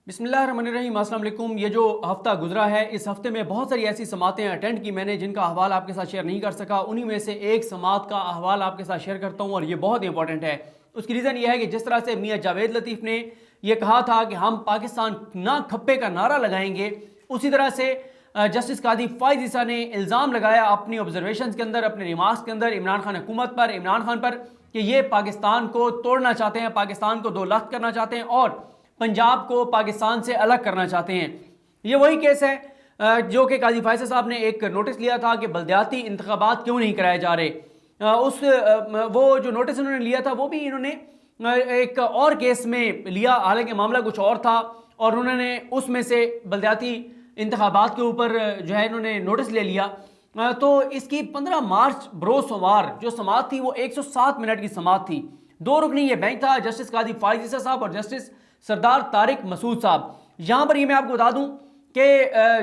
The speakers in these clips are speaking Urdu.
بسم اللہ الرحمن الرحیم، السلام علیکم۔ یہ جو ہفتہ گزرا ہے، اس ہفتے میں بہت ساری ایسی سماعتیں اٹینڈ کی میں نے جن کا احوال آپ کے ساتھ شیئر نہیں کر سکا۔ انہی میں سے ایک سماعت کا احوال آپ کے ساتھ شیئر کرتا ہوں اور یہ بہت امپورٹنٹ ہے۔ اس کی ریزن یہ ہے کہ جس طرح سے میاں جاوید لطیف نے یہ کہا تھا کہ ہم پاکستان نہ کھپے کا نعرہ لگائیں گے، اسی طرح سے جسٹس قاضی فائز عیسیٰ نے الزام لگایا اپنی آبزرویشنز کے اندر، اپنے ریمارکس کے اندر عمران خان حکومت پر، عمران خان پر، کہ یہ پاکستان کو توڑنا چاہتے ہیں، پاکستان کو دو لخت کرنا چاہتے ہیں اور پنجاب کو پاکستان سے الگ کرنا چاہتے ہیں۔ یہ وہی کیس ہے جو کہ قاضی فائز صاحب نے ایک نوٹس لیا تھا کہ بلدیاتی انتخابات کیوں نہیں کرائے جا رہے۔ وہ جو نوٹس انہوں نے لیا تھا وہ بھی انہوں نے ایک اور کیس میں لیا، حالانکہ معاملہ کچھ اور تھا، اور انہوں نے اس میں سے بلدیاتی انتخابات کے اوپر جو ہے انہوں نے نوٹس لے لیا۔ تو اس کی 15 مارچ بروز سوموار جو سماعت تھی وہ 107 منٹ کی سماعت تھی۔ دو رکنی یہ بینچ تھا، جسٹس قاضی فائز عیسیٰ صاحب اور جسٹس سردار طارق مسعود صاحب۔ یہاں پر یہ میں آپ کو بتا دوں کہ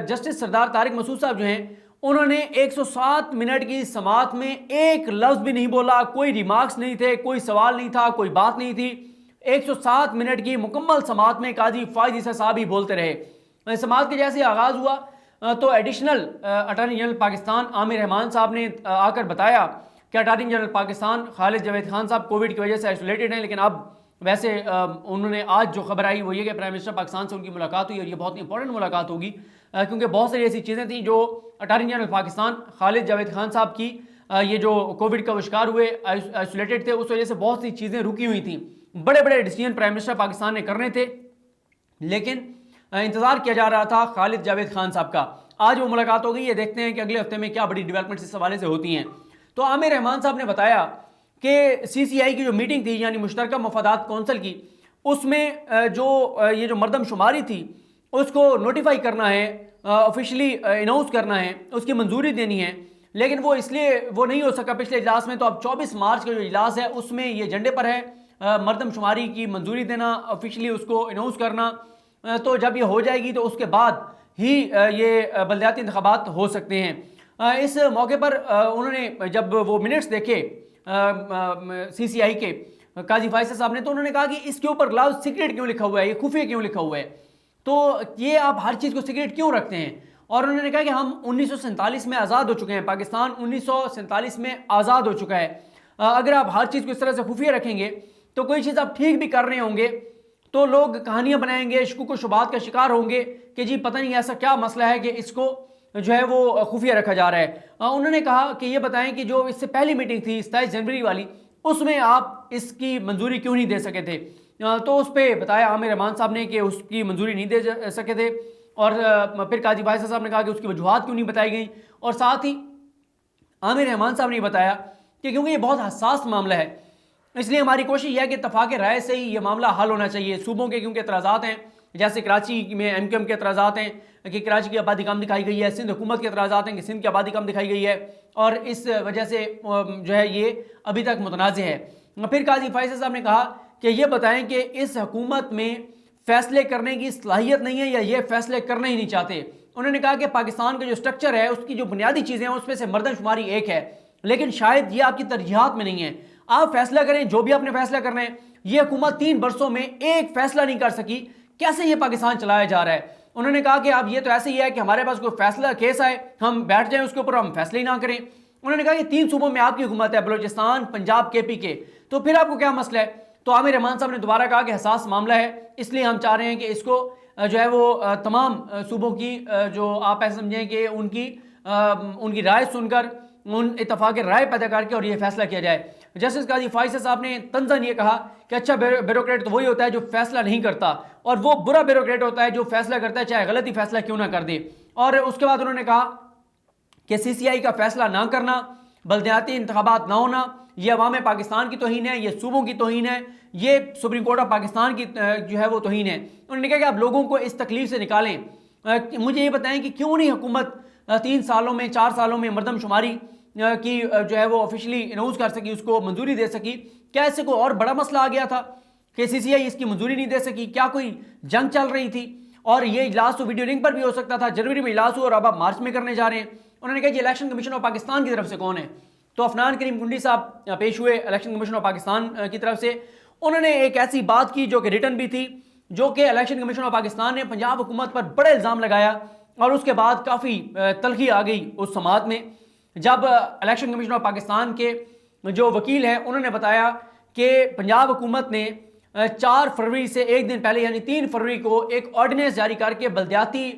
جسٹس سردار طارق مسعود صاحب جو ہیں انہوں نے 107 منٹ کی سماعت میں ایک لفظ بھی نہیں بولا، کوئی ریمارکس نہیں تھے، کوئی سوال نہیں تھا، کوئی بات نہیں تھی۔ 107 منٹ کی مکمل سماعت میں قاضی فائز عیسیٰ صاحب ہی بولتے رہے۔ سماعت کے جیسے آغاز ہوا تو ایڈیشنل اٹارنی جنرل پاکستان عامر رحمان صاحب نے آ کر بتایا کہ اٹارنی جنرل پاکستان خالد جاوید خان صاحب کووڈ کی وجہ سے آئسولیٹڈ ہیں، لیکن اب ویسے انہوں نے آج جو خبر آئی وہ یہ کہ پرائم منسٹر پاکستان سے ان کی ملاقات ہوئی، اور یہ بہت امپورٹنٹ ملاقات ہوگی کیونکہ بہت ساری ایسی چیزیں تھیں جو اٹارنی جنرل پاکستان خالد جاوید خان صاحب کی یہ جو کووڈ کا شکار ہوئے، آئسولیٹڈ تھے، اس وجہ سے بہت سی چیزیں رکی ہوئی تھیں۔ بڑے بڑے ڈیسیجن پرائم منسٹر پاکستان نے کرنے تھے، لیکن انتظار کیا جا رہا تھا خالد جاوید خان صاحب کا۔ آج وہ ملاقات ہو گئی ہے، دیکھتے ہیں کہ اگلے ہفتے میں کیا بڑی ڈیولپمنٹس اس حوالے سے ہوتی ہیں۔ تو عامر رحمان صاحب نے بتایا کہ سی سی آئی کی جو میٹنگ تھی، یعنی مشترکہ مفادات کونسل کی، اس میں یہ جو مردم شماری تھی اس کو نوٹیفائی کرنا ہے، آفیشلی اناؤنس کرنا ہے، اس کی منظوری دینی ہے، لیکن وہ اس لیے وہ نہیں ہو سکا پچھلے اجلاس میں۔ تو اب 24 مارچ کا جو اجلاس ہے اس میں یہ ایجنڈے پر ہے مردم شماری کی منظوری دینا، آفیشلی اس کو اناؤنس کرنا۔ تو جب یہ ہو جائے گی تو اس کے بعد ہی یہ بلدیاتی انتخابات ہو سکتے ہیں۔ اس موقع پر انہوں نے جب وہ منٹس دیکھے سی سی آئی کے قاضی فائز صاحب نے، تو انہوں نے کہا کہ اس کے اوپر لفظ سیکریٹ کیوں لکھا ہوا ہے، یہ خفیہ کیوں لکھا ہوا ہے، تو یہ آپ ہر چیز کو سیکریٹ کیوں رکھتے ہیں؟ اور انہوں نے کہا کہ ہم 1947 میں آزاد ہو چکے ہیں، پاکستان 1947 میں آزاد ہو چکا ہے۔ اگر آپ ہر چیز کو اس طرح سے خفیہ رکھیں گے تو کوئی چیز آپ ٹھیک بھی کر رہے ہوں گے تو لوگ کہانیاں بنائیں گے، شکوک و شبہات کا شکار ہوں گے کہ جی پتہ نہیں ایسا کیا مسئلہ ہے کہ اس کو جو ہے وہ خفیہ رکھا جا رہا ہے۔ انہوں نے کہا کہ یہ بتائیں کہ جو اس سے پہلی میٹنگ تھی 27 جنوری والی، اس میں آپ اس کی منظوری کیوں نہیں دے سکے تھے؟ تو اس پہ بتایا عامر رحمان صاحب نے کہ اس کی منظوری نہیں دے سکے تھے، اور پھر قاضی فائز صاحب نے کہا کہ اس کی وجوہات کیوں نہیں بتائی گئیں، اور ساتھ ہی عامر رحمان صاحب نے بتایا کہ کیونکہ یہ بہت حساس معاملہ ہے، اس لیے ہماری کوشش یہ ہے کہ اتفاق رائے سے ہی یہ معاملہ حل ہونا چاہیے۔ صوبوں کے کیونکہ اعتراضات ہیں، جیسے کراچی میں ایم کیو ایم کے اعتراضات ہیں کہ کراچی کی آبادی کم دکھائی گئی ہے، سندھ حکومت کے اعتراضات ہیں کہ سندھ کی آبادی کم دکھائی گئی ہے، اور اس وجہ سے جو ہے یہ ابھی تک متنازع ہے۔ پھر قاضی فائز صاحب نے کہا کہ یہ بتائیں کہ اس حکومت میں فیصلے کرنے کی صلاحیت نہیں ہے یا یہ فیصلے کرنا ہی نہیں چاہتے۔ انہوں نے کہا کہ پاکستان کا جو سٹرکچر ہے، اس کی جو بنیادی چیزیں ہیں، اس میں سے مردم شماری ایک ہے، لیکن شاید یہ آپ کی ترجیحات میں نہیں ہے۔ آپ فیصلہ کریں جو بھی آپ نے فیصلہ کرنا ہے۔ یہ حکومت 3 برسوں میں ایک فیصلہ نہیں کر سکی، کیسے یہ پاکستان چلایا جا رہا ہے؟ انہوں نے کہا کہ اب یہ تو ایسے ہی ہے کہ ہمارے پاس کوئی فیصلہ کیس آئے ہم بیٹھ جائیں اس کے اوپر، ہم فیصلے ہی نہ کریں۔ انہوں نے کہا کہ 3 صوبوں میں آپ کی حکومت ہے، بلوچستان، پنجاب، کے پی کے، تو پھر آپ کو کیا مسئلہ ہے؟ تو عامر رحمان صاحب نے دوبارہ کہا کہ حساس معاملہ ہے، اس لیے ہم چاہ رہے ہیں کہ اس کو جو ہے وہ تمام صوبوں کی جو آپ ایسے سمجھیں کہ ان کی رائے سن کر، ان اتفاق رائے پیدا کر کے اور یہ فیصلہ کیا جائے۔ جسٹس قاضی فائز صاحب نے طنزاً یہ کہا کہ اچھا بیوروکریٹ تو وہی ہوتا ہے جو فیصلہ نہیں کرتا، اور وہ برا بیوروکریٹ ہوتا ہے جو فیصلہ کرتا ہے چاہے غلطی فیصلہ کیوں نہ کر دے۔ اور اس کے بعد انہوں نے کہا کہ سی سی آئی کا فیصلہ نہ کرنا، بلدیاتی انتخابات نہ ہونا، یہ عوام پاکستان کی توہین ہے، یہ صوبوں کی توہین ہے، یہ سپریم کورٹ آف پاکستان کی جو ہے وہ توہین ہے۔ انہوں نے کہا کہ آپ لوگوں کو اس تکلیف سے نکالیں۔ مجھے یہ بتائیں کہ کیوں نہیں حکومت 3 سالوں میں 4 سالوں میں مردم شماری کی جو ہے وہ آفیشلی اناؤنس کر سکی، اس کو منظوری دے سکی؟ کیا اس سے کوئی اور بڑا مسئلہ آ گیا تھا کہ سی سی آئی اس کی منظوری نہیں دے سکی؟ کیا کوئی جنگ چل رہی تھی؟ اور یہ اجلاس تو ویڈیو لنک پر بھی ہو سکتا تھا، جنوری میں اجلاس ہوا اور اب آپ مارچ میں کرنے جا رہے ہیں۔ انہوں نے کہا کہ الیکشن کمیشن آف پاکستان کی طرف سے کون ہے؟ تو عفنان کریم کنڈی صاحب پیش ہوئے الیکشن کمیشن آف پاکستان کی طرف سے۔ انہوں نے ایک ایسی بات کی جو کہ ریٹن بھی تھی، جو کہ الیکشن کمیشن آف پاکستان نے پنجاب حکومت پر بڑے الزام لگایا اور اس کے بعد کافی تلخی آ گئی اس سماعت میں، جب الیکشن کمیشن آف پاکستان کے جو وکیل ہیں انہوں نے بتایا کہ پنجاب حکومت نے 4 فروری سے ایک دن پہلے یعنی 3 فروری کو ایک آرڈیننس جاری کر کے بلدیاتی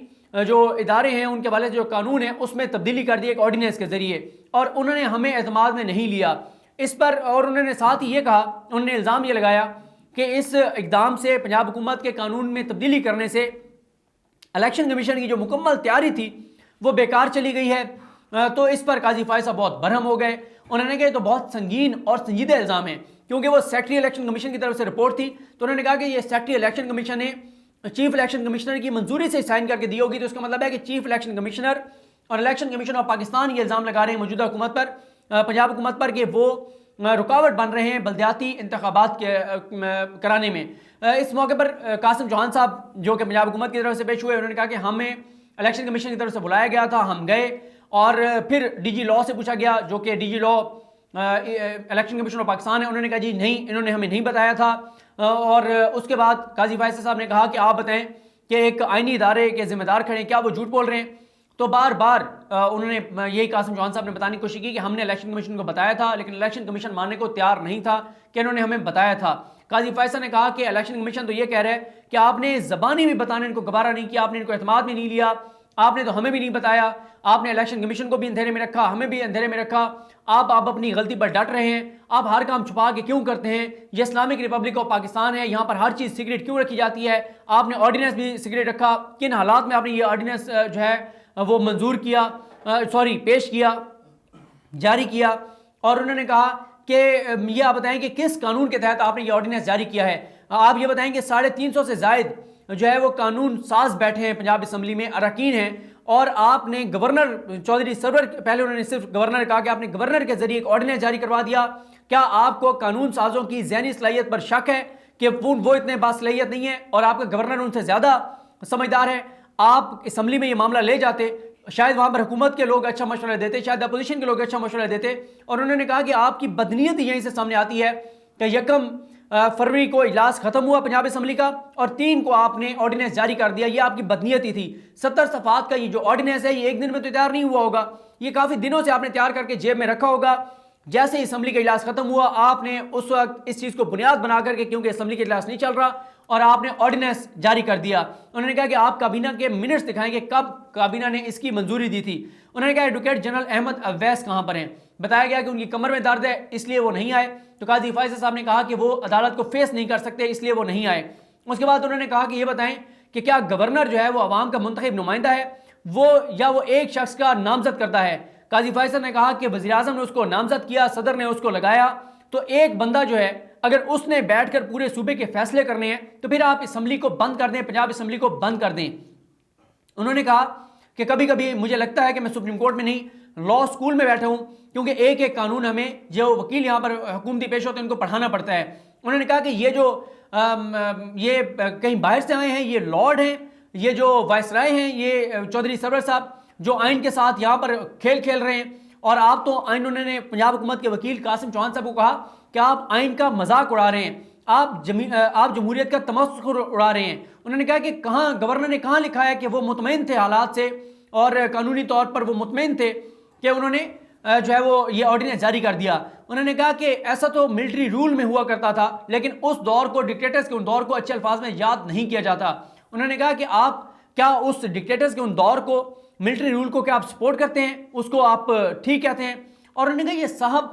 جو ادارے ہیں ان کے والے جو قانون ہے اس میں تبدیلی کر دی ایک آرڈیننس کے ذریعے، اور انہوں نے ہمیں اعتماد میں نہیں لیا اس پر، اور انہوں نے ساتھ ہی یہ کہا، انہوں نے الزام یہ لگایا کہ اس اقدام سے پنجاب حکومت کے قانون میں تبدیلی کرنے سے الیکشن کمیشن کی جو مکمل تیاری تھی وہ بیکار چلی گئی ہے۔ تو اس پر قاضی فائز صاحب بہت برہم ہو گئے، انہوں نے کہا یہ تو بہت سنگین اور سنجیدہ الزام ہے، کیونکہ وہ سیکٹری الیکشن کمیشن کی طرف سے رپورٹ تھی، تو انہوں نے کہا کہ یہ سیکٹری الیکشن کمیشن نے چیف الیکشن کمشنر کی منظوری سے سائن کر کے دی ہوگی، تو اس کا مطلب ہے کہ چیف الیکشن کمشنر اور الیکشن کمیشن آف پاکستان یہ الزام لگا رہے ہیں موجودہ حکومت پر، پنجاب حکومت پر، کہ وہ رکاوٹ بن رہے ہیں بلدیاتی انتخابات کرانے میں۔ اس موقع پر قاسم چوہان صاحب جو کہ پنجاب حکومت کی طرف سے پیش ہوئے، انہوں نے کہا کہ ہمیں الیکشن کمیشن کی طرف سے بلایا گیا تھا، ہم گئے اور پھر ڈی جی لاء سے پوچھا گیا جو کہ D G law election commission of Pakistan ہے، انہوں نے کہا جی نہیں، انہوں نے ہمیں نہیں بتایا تھا، اور اس کے بعد قاضی فائز صاحب نے کہا کہ آپ بتائیں کہ ایک آئینی ادارے کے ذمہ دار کھڑے ہیں، کیا وہ جھوٹ بول رہے ہیں؟ تو بار بار انہوں نے یہی قاسم چوہان صاحب نے بتانے کی کوشش کی کہ ہم نے الیکشن کمیشن کو بتایا تھا، لیکن الیکشن کمیشن ماننے کو تیار نہیں تھا کہ انہوں نے ہمیں بتایا تھا۔ قاضی فائز صاحب نے کہا کہ الیکشن کمیشن تو یہ کہہ رہا ہے کہ آپ نے زبانی بھی بتانے ان کو گوارا نہیں کیا، آپ نے ان کو اعتماد میں نہیں لیا، آپ نے تو ہمیں بھی نہیں بتایا، آپ نے الیکشن کمیشن کو بھی اندھیرے میں رکھا، ہمیں بھی اندھیرے میں رکھا، آپ اپنی غلطی پر ڈٹ رہے ہیں، آپ ہر کام چھپا کے کیوں کرتے ہیں؟ یہ اسلامک ریپبلک آف پاکستان ہے، یہاں پر ہر چیز سیکریٹ کیوں رکھی جاتی ہے؟ آپ نے آرڈیننس بھی سیکریٹ رکھا، کن حالات میں آپ نے یہ آرڈیننس جو ہے وہ منظور کیا، پیش کیا، جاری کیا؟ اور انہوں نے کہا کہ یہ آپ بتائیں کہ کس قانون کے تحت آپ نے یہ آرڈیننس جاری کیا ہے؟ آپ یہ بتائیں کہ 350 سے زائد جو ہے وہ قانون ساز بیٹھے ہیں پنجاب اسمبلی میں، اراکین ہیں، اور آپ نے گورنر چودھری سرور، پہلے انہوں نے صرف گورنر کہا کہ آپ نے گورنر کے ذریعے ایک آرڈیننس جاری کروا دیا۔ کیا آپ کو قانون سازوں کی ذہنی صلاحیت پر شک ہے کہ وہ اتنے باصلاحیت نہیں ہے اور آپ کا گورنر ان سے زیادہ سمجھدار ہے؟ آپ اسمبلی میں یہ معاملہ لے جاتے، شاید وہاں پر حکومت کے لوگ اچھا مشورہ دیتے، شاید اپوزیشن کے لوگ اچھا مشورہ دیتے، اور انہوں نے کہا کہ آپ کی بدنیت یہیں سے سامنے آتی ہے کہ 1 فروری کو اجلاس ختم ہوا پنجاب اسمبلی کا اور 3 کو آپ نے آرڈیننس جاری کر دیا، یہ آپ کی بدنیت ہی تھی۔ 70 صفحات کا یہ جو آرڈیننس ہے یہ ایک دن میں تو تیار نہیں ہوا ہوگا، یہ کافی دنوں سے آپ نے تیار کر کے جیب میں رکھا ہوگا۔ جیسے اسمبلی کا اجلاس ختم ہوا آپ نے اس وقت اس چیز کو بنیاد بنا کر کے، کیونکہ اسمبلی کا اجلاس نہیں چل رہا، اور آپ نے آرڈیننس جاری کر دیا۔ انہوں نے کہا کہ آپ کابینہ کے منٹس دکھائیں گے کب کابینہ نے اس کی منظوری دی تھی۔ انہوں نے کہا ایڈوکیٹ جنرل احمد اویس کہاں پر ہیں؟ بتایا گیا کہ ان کی کمر میں درد ہے اس لیے وہ نہیں آئے، تو قاضی فائز صاحب نے کہا کہ وہ عدالت کو فیس نہیں کر سکتے اس لیے وہ نہیں آئے۔ اس کے بعد انہوں نے کہا کہ یہ بتائیں کہ کیا گورنر جو ہے وہ عوام کا منتخب نمائندہ ہے یا وہ ایک شخص کا نامزد کرتا ہے؟ قاضی فائز صاحب نے کہا کہ وزیر اعظم نے اس کو نامزد کیا، صدر نے اس کو لگایا، تو ایک بندہ جو ہے اگر اس نے بیٹھ کر پورے صوبے کے فیصلے کرنے ہیں تو پھر آپ اسمبلی کو بند کر دیں، پنجاب اسمبلی کو بند کر دیں۔ انہوں نے کہا کہ کبھی کبھی مجھے لگتا ہے کہ میں سپریم کورٹ میں نہیں لاء اسکول میں بیٹھا ہوں، کیونکہ ایک قانون ہمیں جو وکیل یہاں پر حکومتی پیش ہوتے ہیں ان کو پڑھانا پڑتا ہے۔ انہوں نے کہا کہ یہ کہیں باہر سے آئے ہیں، یہ لارڈ ہیں، یہ جو وائسرائے ہیں، یہ چودھری سرور صاحب جو آئین کے ساتھ یہاں پر کھیل رہے ہیں، اور آپ تو آئین، انہوں نے پنجاب حکومت کے وکیل قاسم چوہان صاحب کو کہا کہ آپ آئین کا مذاق اڑا رہے ہیں، آپ جمہوریت کا تمسخر اڑا رہے ہیں۔ انہوں نے کہا کہ کہاں گورنر نے کہاں لکھا ہے کہ وہ مطمئن تھے حالات سے اور قانونی طور پر وہ مطمئن تھے کہ انہوں نے جو ہے وہ یہ آرڈیننس جاری کر دیا؟ انہوں نے کہا کہ ایسا تو ملٹری رول میں ہوا کرتا تھا، لیکن اس دور کو، ڈکٹیٹرز کے ان دور کو اچھے الفاظ میں یاد نہیں کیا جاتا۔ انہوں نے کہا کہ آپ کیا اس ڈکٹیٹرز کے ان دور کو، ملٹری رول کو کیا آپ سپورٹ کرتے ہیں، اس کو آپ ٹھیک کہتے ہیں؟ اور انہوں نے کہا یہ صاحب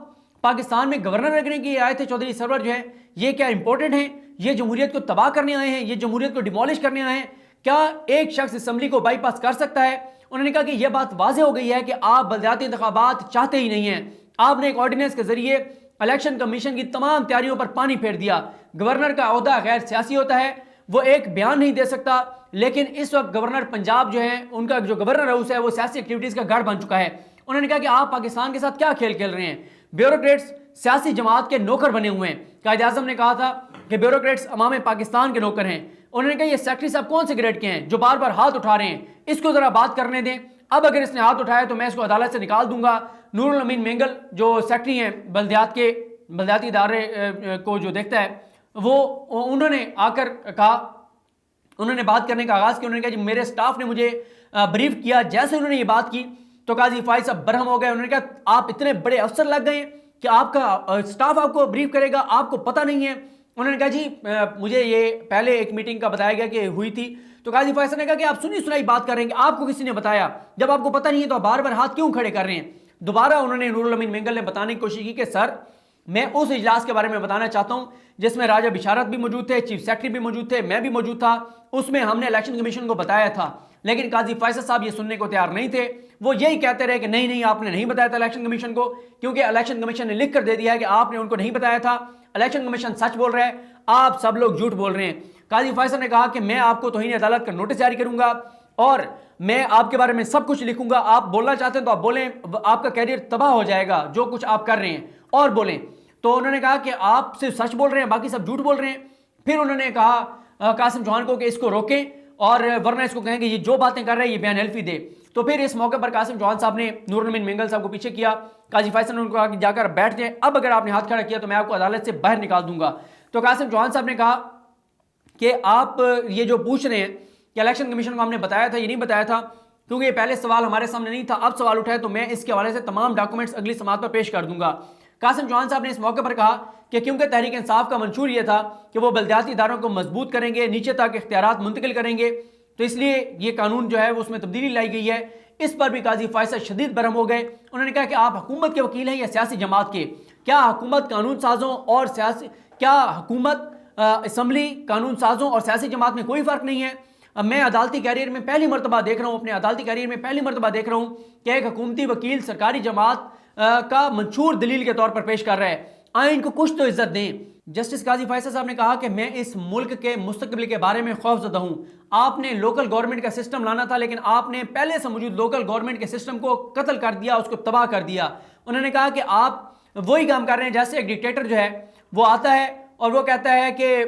پاکستان میں گورنر رکھنے کے آئے تھے چودھری سرور جو ہے، یہ کیا امپورٹنٹ ہیں؟ یہ جمہوریت کو تباہ کرنے آئے ہیں، یہ جمہوریت کو ڈیمولش کرنے آئے ہیں؟ کیا ایک شخص اسمبلی کو بائی پاس کر سکتا ہے؟ انہوں نے کہا کہ یہ بات واضح ہو گئی ہے کہ آپ بلدیاتی انتخابات چاہتے ہی نہیں ہیں، آپ نے ایک آرڈیننس کے ذریعے الیکشن کمیشن کی تمام تیاریوں پر پانی پھیر دیا۔ گورنر کا عہدہ غیر سیاسی ہوتا ہے، وہ ایک بیان نہیں دے سکتا، لیکن اس وقت گورنر پنجاب جو ہے، ان کا جو گورنر ہاؤس ہے وہ سیاسی ایکٹیویٹیز کا گڑھ بن چکا ہے۔ انہوں نے کہا کہ آپ پاکستان کے ساتھ کیا کھیل کھیل رہے ہیں؟ بیوروکریٹس سیاسی جماعت کے نوکر بنے ہوئے ہیں۔ قائد اعظم نے کہا تھا کہ بیوروکریٹس عوام پاکستان کے نوکر ہیں۔ انہوں نے کہا یہ سیکٹری صاحب کون سے گریڈ کے ہیں جو بار بار ہاتھ اٹھا رہے ہیں، اس کو ذرا بات کرنے دیں، اب اگر اس نے ہاتھ اٹھایا تو میں اس کو عدالت سے نکال دوں گا۔ نور الامین مینگل جو سیکٹری ہیں بلدیاتی ادارے کو جو دیکھتا ہے، وہ انہوں نے آ کر کہا انہوں نے بات کرنے کا آغاز کیا. انہوں نے کہا جی میرے سٹاف نے مجھے بریف کیا. جیسے انہوں نے یہ بات کی تو قاضی فائز صاحب برہم ہو گئے. انہوں نے کہا آپ اتنے بڑے افسر لگ گئے کہ آپ کا سٹاف آپ کو بریف کرے گا, آپ کو پتہ نہیں ہے. انہوں نے کہا جی مجھے یہ پہلے ایک میٹنگ کا بتایا گیا کہ ہوئی تھی. تو قاضی فائز صاحب نے کہا کہ آپ سنی سنائی بات کر رہے ہیں کہ آپ کو کسی نے بتایا, جب آپ کو پتہ نہیں ہے تو آپ بار بار ہاتھ کیوں کھڑے کر رہے ہیں. دوبارہ انہوں نے نور الامین مینگل نے بتانے کی کوشش کی کہ سر میں اس اجلاس کے بارے میں بتانا چاہتا ہوں جس میں راجہ بشارت بھی موجود تھے, چیف سیکرٹری بھی موجود تھے, میں بھی موجود تھا. اس میں ہم نے الیکشن کمیشن کو بتایا تھا, لیکن قاضی فیصل صاحب یہ سننے کو تیار نہیں تھے. وہ یہی کہتے رہے کہ نہیں نہیں آپ نے نہیں بتایا تھا الیکشن کمیشن کو, کیونکہ الیکشن کمیشن نے لکھ کر دے دیا ہے کہ آپ نے ان کو نہیں بتایا تھا. الیکشن کمیشن سچ بول رہا ہے, آپ سب لوگ جھوٹ بول رہے ہیں. قاضی فیصل نے کہا کہ میں آپ کو توہین عدالت کا نوٹس جاری کروں گا اور میں آپ کے بارے میں سب کچھ لکھوں گا. آپ بولنا چاہتے ہیں تو آپ بولیں, آپ کا کیریئر تباہ ہو جائے گا جو کچھ آپ کر رہے ہیں, اور بولیں. تو انہوں نے کہا کہ آپ صرف سچ بول رہے ہیں, باقی سب جھوٹ بول رہے ہیں. پھر انہوں نے کہا قاسم چوہان کو کہ اس کو روکیں اور ورنہ اس کو کہیں کہ یہ جو باتیں کر رہے ہیں یہ بیان حلفی دے. تو پھر اس موقع پر قاسم چوہان صاحب نے نور الامین مینگل صاحب کو پیچھے کیا. قاضی فیصل نے ان کو کہا کہ جا کر بیٹھ جائیں, اب اگر آپ نے ہاتھ کھڑا کیا تو میں آپ کو عدالت سے باہر نکال دوں گا. تو قاسم چوہان صاحب نے کہا کہ آپ یہ جو پوچھ رہے ہیں کہ الیکشن کمیشن کو ہم نے بتایا تھا, یہ نہیں بتایا تھا, کیونکہ یہ پہلے سوال ہمارے سامنے نہیں تھا, اب سوال اٹھا ہے تو میں اس کے حوالے سے تمام ڈاکومنٹس اگلی سماعت پر پیش کر دوں گا. قاسم چوہان صاحب نے اس موقع پر کہا کہ کیونکہ تحریک انصاف کا منشور یہ تھا کہ وہ بلدیاتی اداروں کو مضبوط کریں گے, نیچے تک اختیارات منتقل کریں گے, تو اس لیے یہ قانون جو ہے اس میں تبدیلی لائی گئی ہے. اس پر بھی قاضی فیصل شدید برہم ہو گئے. انہوں نے کہا کہ آپ حکومت کے وکیل ہیں یا سیاسی جماعت کے؟ کیا حکومت قانون سازوں اور اسمبلی قانون سازوں اور سیاسی جماعت میں کوئی فرق نہیں ہے؟ میں عدالتی کیریئر میں پہلی مرتبہ دیکھ رہا ہوں, اپنے عدالتی کیریئر میں پہلی مرتبہ دیکھ رہا ہوں کہ ایک حکومتی وکیل سرکاری جماعت کا منشور دلیل کے طور پر پیش کر رہا ہے. آئین کو کچھ تو عزت دیں. جسٹس قاضی فیصل صاحب نے کہا کہ میں اس ملک کے مستقبل کے بارے میں خوف زدہ ہوں. آپ نے لوکل گورنمنٹ کا سسٹم لانا تھا, لیکن آپ نے پہلے سے موجود لوکل گورنمنٹ کے سسٹم کو قتل کر دیا, اس کو تباہ کر دیا. انہوں نے کہا کہ آپ وہی کام کر رہے ہیں جیسے ایک ڈکٹیٹر جو ہے وہ آتا ہے اور وہ کہتا ہے کہ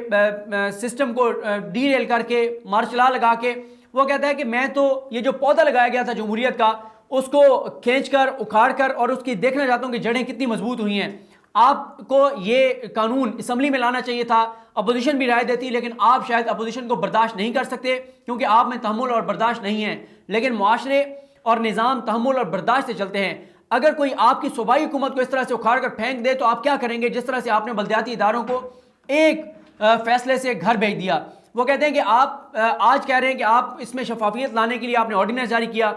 سسٹم کو ڈی ریل کر کے مارشل لگا کے وہ کہتا ہے کہ میں تو یہ جو پودا لگایا گیا تھا جمہوریت کا اس کو کھینچ کر اکھاڑ کر اور اس کی دیکھنا چاہتا ہوں کہ جڑیں کتنی مضبوط ہوئی ہیں. آپ کو یہ قانون اسمبلی میں لانا چاہیے تھا, اپوزیشن بھی رائے دیتی, لیکن آپ شاید اپوزیشن کو برداشت نہیں کر سکتے کیونکہ آپ میں تحمل اور برداشت نہیں ہے. لیکن معاشرے اور نظام تحمل اور برداشت سے چلتے ہیں. اگر کوئی آپ کی صوبائی حکومت کو اس طرح سے اکھاڑ کر پھینک دے تو آپ کیا کریں گے؟ جس طرح سے آپ نے بلدیاتی اداروں کو ایک فیصلے سے گھر بھیج دیا. وہ کہتے ہیں کہ آپ آج کہہ رہے ہیں کہ آپ اس میں شفافیت لانے کے لیے آپ نے آرڈیننس جاری کیا,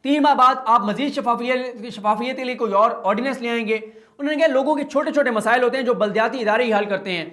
3 ماہ بعد آپ مزید شفافیت کے لیے کوئی اور آرڈیننس لے آئیں گے. انہوں نے کہا لوگوں کے چھوٹے چھوٹے مسائل ہوتے ہیں جو بلدیاتی ادارے ہی حل کرتے ہیں.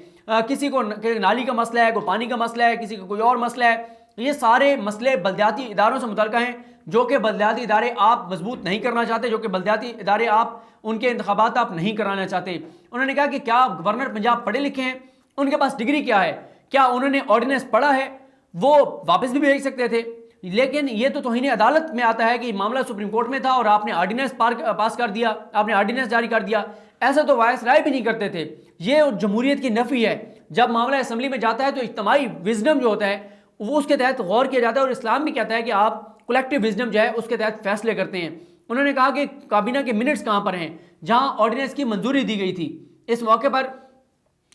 کسی کو نالی کا مسئلہ ہے, کوئی پانی کا مسئلہ ہے, کسی کو کوئی اور مسئلہ ہے. یہ سارے مسئلے بلدیاتی اداروں سے متعلقہ ہیں جو کہ بلدیاتی ادارے آپ مضبوط نہیں کرنا چاہتے, جو کہ بلدیاتی ادارے آپ ان کے انتخابات آپ نہیں کرانا چاہتے. انہوں نے کہا کہ کیا گورنر پنجاب پڑھے لکھے ہیں؟ ان کے پاس ڈگری کیا ہے؟ کیا انہوں نے آرڈیننس پڑھا ہے؟ وہ واپس بھی بھیج سکتے تھے. لیکن یہ تو توہین عدالت میں آتا ہے کہ معاملہ سپریم کورٹ میں تھا اور آپ نے آرڈیننس پاس کر دیا, آپ نے آرڈیننس جاری کر دیا. ایسا تو وائس رائے بھی نہیں کرتے تھے. یہ جمہوریت کی نفی ہے. جب معاملہ اسمبلی میں جاتا ہے تو اجتماعی وزڈم جو ہوتا ہے وہ اس کے تحت غور کیا جاتا ہے, اور اسلام بھی کہتا ہے کہ آپ کولیکٹیو وزڈم جو ہے اس کے تحت فیصلے کرتے ہیں. انہوں نے کہا کہ کابینہ کے منٹس کہاں پر ہیں جہاں آرڈیننس کی منظوری دی گئی تھی؟ اس موقع پر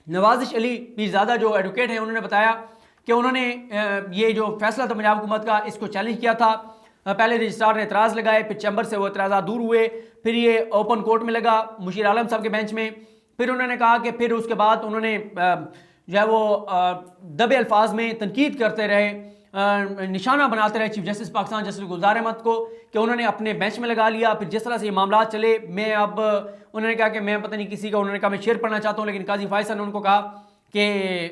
نوازش علی پیرزادہ جو ایڈوکیٹ ہیں انہوں نے بتایا کہ انہوں نے یہ جو فیصلہ تھا پنجاب حکومت کا اس کو چیلنج کیا تھا. پہلے رجسٹرار نے اعتراض لگائے, پھر چیمبر سے وہ اعتراضات دور ہوئے, پھر یہ اوپن کورٹ میں لگا مشیر عالم صاحب کے بینچ میں. پھر انہوں نے کہا کہ پھر اس کے بعد انہوں نے جو ہے وہ دبے الفاظ میں تنقید کرتے رہے, نشانہ بناتے رہے chief justice Pakistan justice Gulzar Ahmed کو کہ انہوں نے اپنے بینچ میں لگا لیا. پھر جس طرح سے یہ معاملات چلے, میں اب انہوں نے کہا کہ میں پتہ نہیں کسی کا, انہوں نے کہا میں شیئر پڑھنا چاہتا ہوں, لیکن قاضی فیصل نے ان کو کہا کہ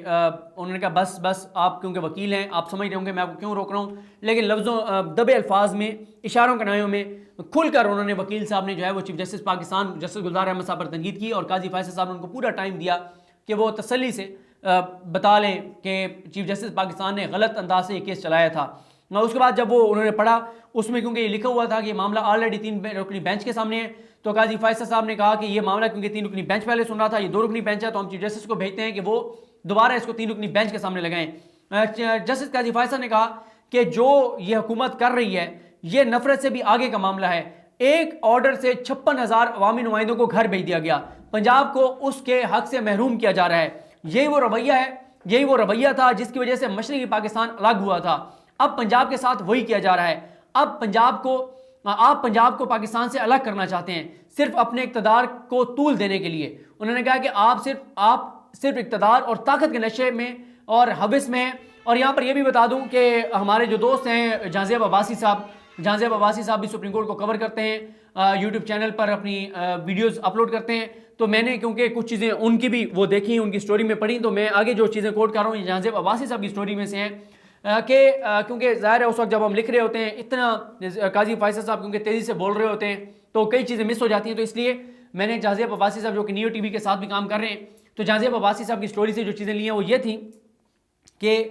انہوں نے کہا بس آپ کیونکہ وکیل ہیں آپ سمجھ رہے ہوں گے میں آپ کو کیوں روک رہا ہوں. لیکن لفظوں دبے الفاظ میں اشاروں کنایوں میں کھل کر انہوں نے وکیل صاحب نے جو ہے وہ chief justice Pakistan justice Gulzar Ahmed صاحب پر تنقید کی, اور قاضی فیصل صاحب نے ان کو پورا ٹائم دیا کہ وہ تسلی سے بتا لیں کہ چیف جسٹس پاکستان نے غلط انداز سے یہ کیس چلایا تھا. اس کے بعد جب وہ انہوں نے پڑھا اس میں کیونکہ یہ لکھا ہوا تھا کہ یہ معاملہ آلریڈی 3 رکنی بینچ کے سامنے ہے, تو قاضی فیصل صاحب نے کہا کہ یہ معاملہ کیونکہ 3 رکنی بینچ پہلے سن رہا تھا, یہ 2 رکنی بینچ ہے, تو ہم چیف جسٹس کو بھیجتے ہیں کہ وہ دوبارہ اس کو 3 رکنی بینچ کے سامنے لگائیں. جسٹس قاضی فیصل نے کہا کہ جو یہ حکومت کر رہی ہے یہ نفرت سے بھی آگے کا معاملہ ہے. ایک آرڈر سے 56,000 عوامی نمائندوں کو گھر بھیج دیا گیا, پنجاب کو اس کے حق سے محروم کیا جا رہا ہے. یہی وہ رویہ ہے یہی وہ رویہ تھا جس کی وجہ سے مشرقی پاکستان الگ ہوا تھا. اب پنجاب کے ساتھ وہی کیا جا رہا ہے. اب آپ پنجاب کو پاکستان سے الگ کرنا چاہتے ہیں صرف اپنے اقتدار کو طول دینے کے لیے. انہوں نے کہا کہ آپ صرف اقتدار اور طاقت کے نشے میں اور ہوس میں ہیں. اور یہاں پر یہ بھی بتا دوں کہ ہمارے جو دوست ہیں جہاں زیب عباسی صاحب بھی سپریم کورٹ کو کور کرتے ہیں, یوٹیوب چینل پر اپنی ویڈیوز اپلوڈ کرتے ہیں. تو میں نے کیونکہ کچھ چیزیں ان کی بھی وہ دیکھی, ان کی سٹوری میں پڑھی, تو میں آگے جو چیزیں کوٹ کر رہا ہوں یہ جہاں زیب عباسی صاحب کی سٹوری میں سے ہیں کہ کیونکہ ظاہر ہے اس وقت جب ہم لکھ رہے ہوتے ہیں اتنا قاضی فیصل صاحب کیونکہ تیزی سے بول رہے ہوتے ہیں تو کئی چیزیں مس ہو جاتی ہیں. تو اس لیے میں نے جہاں زیب عباسی صاحب جو کہ نیو ٹی وی کے ساتھ بھی کام کر رہے ہیں, تو جہاں زیب عباسی صاحب کی سٹوری سے جو چیزیں لی ہیں وہ یہ تھیں کہ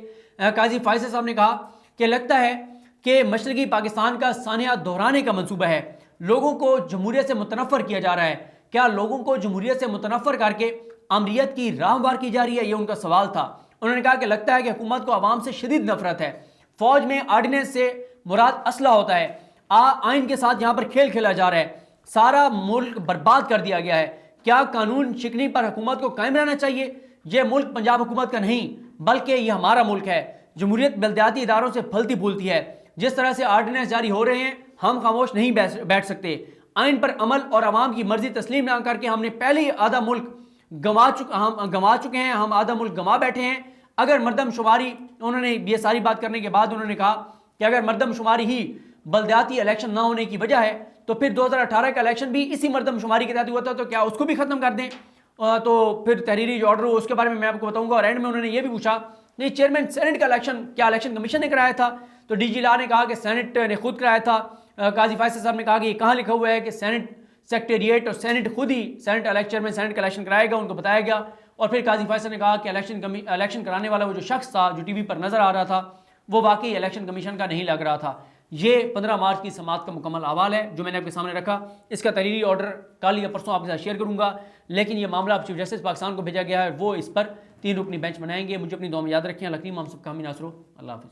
قاضی فیصل صاحب نے کہا کہ لگتا ہے کہ مشرقی پاکستان کا سانحہ دہرانے کا منصوبہ ہے. لوگوں کو جمہوریت سے متنفر کیا جا رہا ہے. کیا لوگوں کو جمہوریت سے متنفر کر کے امریت کی راہ ہموار کی جا رہی ہے؟ یہ ان کا سوال تھا. انہوں نے کہا کہ لگتا ہے کہ حکومت کو عوام سے شدید نفرت ہے. فوج میں آرڈیننس سے مراد اسلحہ ہوتا ہے. آئین کے ساتھ یہاں پر کھیل کھیلا جا رہا ہے. سارا ملک برباد کر دیا گیا ہے. کیا قانون شکنی پر حکومت کو قائم رہنا چاہیے؟ یہ ملک پنجاب حکومت کا نہیں بلکہ یہ ہمارا ملک ہے. جمہوریت بلدیاتی اداروں سے پھلتی پھولتی ہے. جس طرح سے آرڈیننس جاری ہو رہے ہیں ہم خاموش نہیں بیٹھ سکتے. آئین پر عمل اور عوام کی مرضی تسلیم نہ کر کے ہم نے پہلے ہی آدھا ملک گنوا چکے ہیں. ہم آدھا ملک گنوا بیٹھے ہیں. اگر مردم شماری, انہوں نے یہ ساری بات کرنے کے بعد انہوں نے کہا کہ اگر مردم شماری ہی بلدیاتی الیکشن نہ ہونے کی وجہ ہے تو پھر 2018 کا الیکشن بھی اسی مردم شماری کے تحت ہوا تھا, تو کیا اس کو بھی ختم کر دیں؟ تو پھر تحریری جو آرڈر ہو اس کے بارے میں آپ کو بتاؤں گا. اور اینڈ میں انہوں نے یہ بھی پوچھا نہیں چیئرمین سینٹ کا الیکشن کیا الیکشن کمیشن نے کرایا تھا؟ تو ڈی جی لا نے کہا کہ سینٹ نے خود کرایا تھا. قاضی فیصل صاحب نے کہا کہ یہ کہاں لکھا ہوا ہے کہ سینٹ سیکریٹریٹ اور سینٹ خود ہی سینٹ چیئرمین سینٹ کا الیکشن کرائے گا؟ ان کو بتایا گیا. اور پھر قاضی فیصل نے کہا کہ الیکشن کرانے والا وہ جو شخص تھا جو ٹی وی پر نظر آ رہا تھا وہ واقعی الیکشن کمیشن کا نہیں لگ رہا تھا. یہ 15 مارچ کی سماعت کا مکمل احوال ہے جو میں نے آپ کے سامنے رکھا. اس کا تحریری آرڈر کل یا پرسوں آپ کے ساتھ شیئر کروں گا, لیکن یہ معاملہ اب چیف جسٹس پاکستان کو بھیجا گیا ہے, وہ اس پر 3 رکنی بینچ بنائیں گے. مجھے اپنی دعا میں یاد رکھیں. اللہ کریم ہم سب کا حامی ناصر ہو. اللہ حافظ.